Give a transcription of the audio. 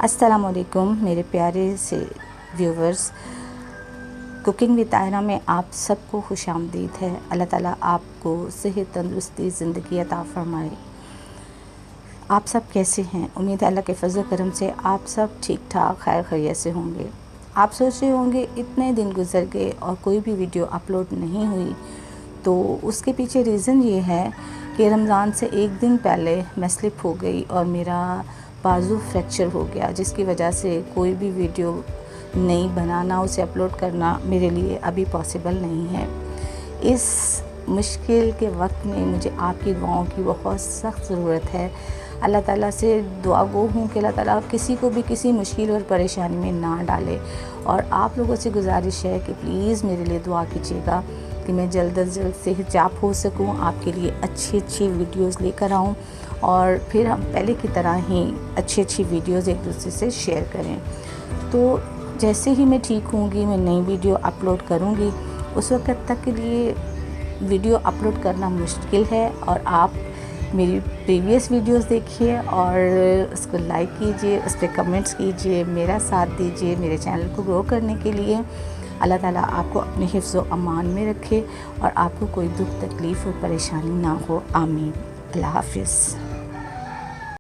अस्सलाम वालेकुम मेरे प्यारे से व्यूवर्स। कुकिंग विद ताहिरा में आप सबको खुशामदीद है। अल्लाह ताला आपको सेहत, तंदुरुस्ती, ज़िंदगी अता फ़रमाए। आप सब कैसे हैं? उम्मीद है अल्लाह के फ़ज़ल करम से आप सब ठीक ठाक खैर खैरियत से होंगे। आप सोच रहे होंगे इतने दिन गुज़र गए और कोई भी वीडियो अपलोड नहीं हुई, तो उसके पीछे रीज़न ये है कि रमज़ान से एक दिन पहले मैं स्लिप हो गई और मेरा बाजू फ्रैक्चर हो गया, जिसकी वजह से कोई भी वीडियो नहीं बनाना, उसे अपलोड करना मेरे लिए अभी पॉसिबल नहीं है। इस मुश्किल के वक्त में मुझे आपकी दुआओं की बहुत सख्त ज़रूरत है। अल्लाह ताला से दुआ गो हूँ कि अल्लाह ताला किसी को भी किसी मुश्किल और परेशानी में ना डाले, और आप लोगों से गुजारिश है कि प्लीज़ मेरे लिए दुआ कीजिएगा कि मैं जल्द अज जल्द सेहतयाब हो सकूँ, आपके लिए अच्छी वीडियोज़ लेकर आऊँ और फिर हम पहले की तरह ही अच्छी वीडियोज़ एक दूसरे से शेयर करें। तो जैसे ही मैं ठीक होंगी मैं नई वीडियो अपलोड करूँगी। उस वक़्त तक के लिए वीडियो अपलोड करना मुश्किल है, और आप मेरी प्रीवियस वीडियोज़ देखिए और उसको लाइक कीजिए, उस पर कमेंट्स कीजिए, मेरा साथ दीजिए मेरे चैनल को ग्रो करने के लिए। अल्लाह ताला आपको अपने हिफ्ज़ व अमान में रखे और आपको कोई दुख तकलीफ़ और परेशानी ना हो। आमीन। अल्लाह हाफ़िज़।